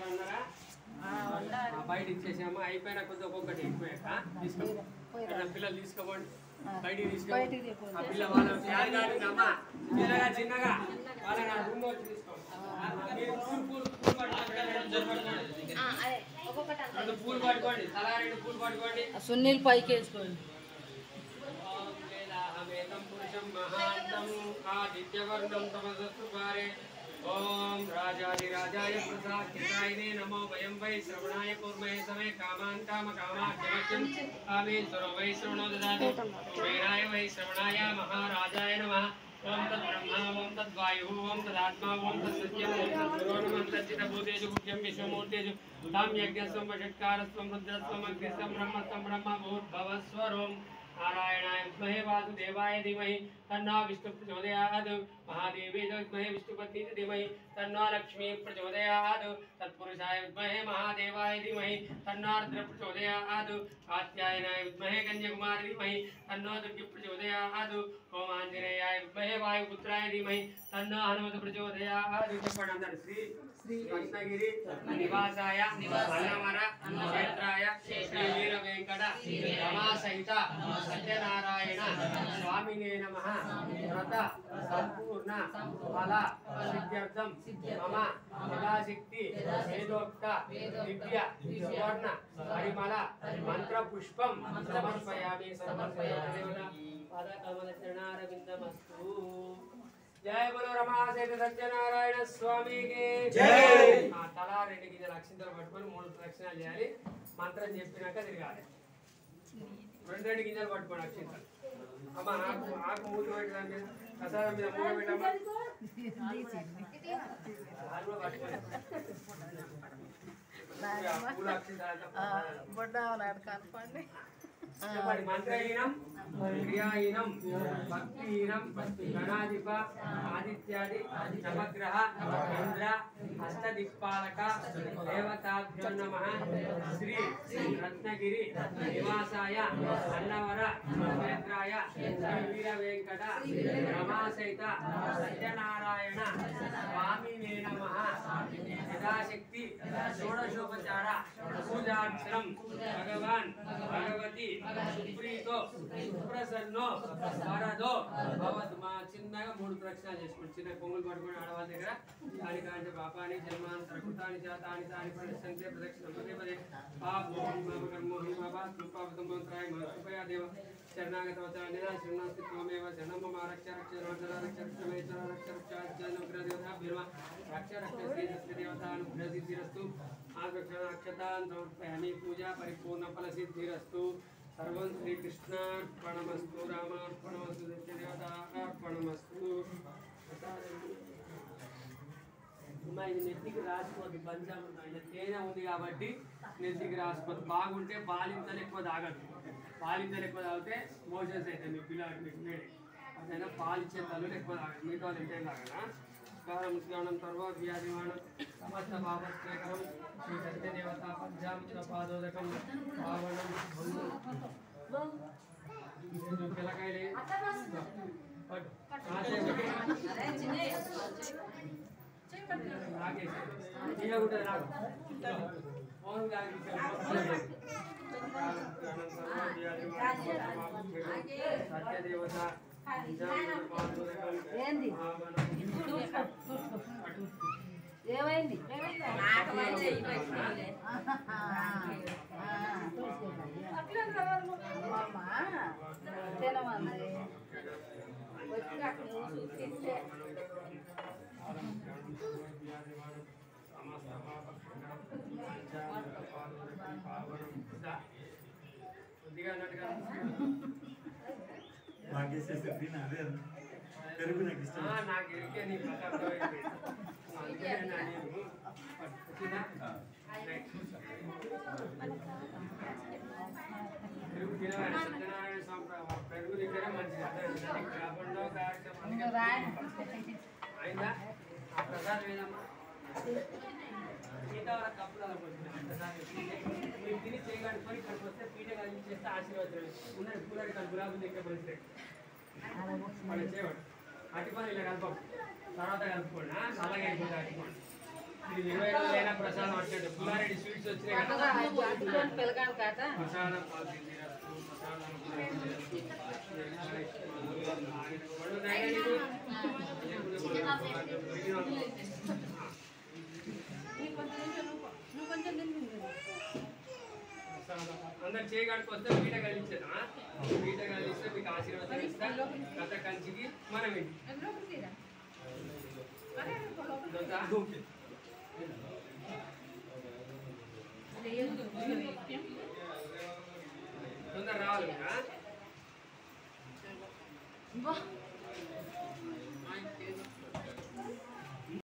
ఉన్నారా బయట ఇచ్చేసాము అయిపోయినా కొద్దిగా ఒక్కొక్కటి ఎక్కువ పిల్లలు తీసుకోపోండి బయటికి తీసుకోండి ఆ పిల్ల వాళ్ళ అమ్మా చిన్నగా చిన్నగా వాళ్ళ రూమ్ వచ్చి తీసుకోండి పూలు పట్టుకోండి తలా 2 పూలు పట్టుకోండి సున్నీల్ పైకి వేసుకోండి పురుషం మహాంతం ఆదిత్యవర్ణం తమసస్తు భారే ఓం రాజాదిరాజాయ ప్రసాదితాయనే నమో వయం వై శ్రవణాయ కూర్మహే సమే కామాన్ కామాఖ్యమఖ్యం కామేశ్వరో వై శ్రవణో దదాతి వీరాయ వై శ్రవణాయ మహారాజాయ నమః ఓం తద్ బ్రహ్మ ఓం తద్ వాయుః ఓం తదాత్మ ఓం తత్సత్యం ఓం తద్గురోణం తచ్చితభూతేషు ముఖ్యం విశ్వమూర్తేషు తాం యజ్ఞస్వం వషట్కారస్వం రుద్రస్వం అగ్నిస్వం బ్రహ్మస్వం బ్రహ్మ భూర్భవస్వరం नारायणाय विद्महे वासुदेवाय धीमहि तन्नो विष्णु प्रचोदयात् महादेवी विद्महे विष्णुपत्नी धीमहि तन्नो लक्ष्मी प्रचोदयात् तत्पुरुषाय विद्महे महादेवाय धीमहि तन्नो रुद्र प्रचोदयात् कात्यायनाय विद्महे कन्याकुमारी धीमहि तन्नो दुर्गे प्रचोदयात् ओम आंजनेयाय विद्महे वायुपुत्राय धीमहि तन्नो हनुमत प्रचोदयात् చెప్పండి శ్రీ రత్నగిరి నివాసాయ అన్నవర క్షేత్రాయ శ్రీ వీర వెంకట రమా సహిత సత్యనారాయణ స్వామినే నమః వ్రత సంపూర్ణ ఫల సిద్ధ్యర్థం మమ యథాశక్తి వేదోక్త దివ్య సువర్ణ పరిమళ మంత్ర పుష్పం సమర్పయామి సమర్పయామి పాదకమల చరణారవిందమస్తు जय बोलो रमा सहित सत्यनारायण स्वामी की जय तला 2 గింజల అక్షింతలు పట్టుకొని 3 ప్రదక్షిణాలు చేయాలి మంత్రం చెప్పినాక తిరగాలి 2 గింజలు పట్టుకొని అక్షింతలు అమ్మ ఆకు మూత పెట్టడానికి ప్రసాదం మీద మూత పెట్టమ్మా ఆరు పట్టుకొని పూల అక్షింతలు బొడ్డావనాడు కనపండి మంత్రహీనం క్రియాహీనం భక్తిహీనం గణాధిప ఆదిత్యాది నవగ్రహ ఇంద్ర అష్టదిక్పాలక దేవతాభ్యో నమః శ్రీ రత్నగిరి నివాసాయ అన్నవర క్షేత్రాయ శ్రీ వీర వెంకట రమాసహిత సత్యనారాయణ స్వామినే నమః యథాశక్తి షోడశోపచార పూజాక్షరం భగవాన్ భగవతి సుప్రీతో సుప్రసన్నో వరదో భవతు మా చిన్నగా 3 ప్రదక్షిణాలు చేసుకోండి చిన్న కొంగులు పట్టుకొని ఆడవాళ్ళ దగ్గర దాని కాంచి పాపాని జన్మాంతర కృతాని జాతాని తాని ప్రదక్షిణంతే ప్రదక్షిణ పదే పదే పాపం కర్మోహి బాబా కృపాపదంత్రాయ కృపయా దేవ శరణాగత వచానిదా శరణాస్తి త్వమేవ శరణం మమ రక్ష రక్ష రక్ష రక్ష మేచర రక్ష రక్ష జనగ్రహ దేవతా బిర్మ రక్ష రక్ష శ్రీ దేవతా అనుగ్రహ సిద్ధిరస్తు ఆగ్రహణ అక్షతాన్ సమర్పయామి పూజా పరిపూర్ణ ఫల సిద్ధిరస్తు सर्वं श्री कृष्णार्पणमस्तु रामार्पणमस्तु देवतार्पणमस्तु ఇది నెత్తికి రాసిపోద్ది పంచామృతం ఇలా తేనె ఉంది కాబట్టి నెత్తికి రాసిపోద్ది బాగుంటే బాలింతలు ఎక్కువ తాగదు బాలింతలు ఎక్కువ తాగితే మోషన్స్ అవుతాయి మీ పిల్లలు మీకు వేడి అదైనా పాలు ఇచ్చే తల్లులు ఎక్కువ తాగదు మిగతా వాళ్ళు ఇంకేం తాగదా కారం స్నానం తర్వాత వ్యాధిమానం సమస్త పాపస్కరం శ్రీ సత్యదేవత పంచామృత పాదోదకం పావనం పిల్లకాయలే సత్యదేవత ఏమైంది తినమంది నాకు ఇరికే నీ సత్యనారాయణ స్వామి పెరుగు దగ్గర మంచిది అయిందా ఆ ప్రసాదం ఏదమ్మా మిగతా వాళ్ళ కప్పులు అలా మీరు తిని చేయగలుగుకొని ఇక్కడికి వస్తే పీట కలిసి చేస్తే ఆశీర్వాదం ఉన్నది పూలకి గులాబీ దగ్గర మంచిది వాళ్ళు చేయవాడు అట్టి పని ఇలా కలపం తర్వాత కలుపుకోండి అలాగే అయిపోతుంది అట్టుకోండి ఇది 20 రోజులైనా ప్రసాదం అంటే పుల్లారెడ్డి స్వీట్స్ వచ్చినాయి కదా పిల్లగాడు కాట ప్రసాదం ప్రసాదం అందరు చేయగాడికి వస్తే పీట కలిగించేదా పీట కలిగిస్తే మీకు ఆశీర్వాదం ఇస్తా కథ కంచికి మనం తొందర రావాలి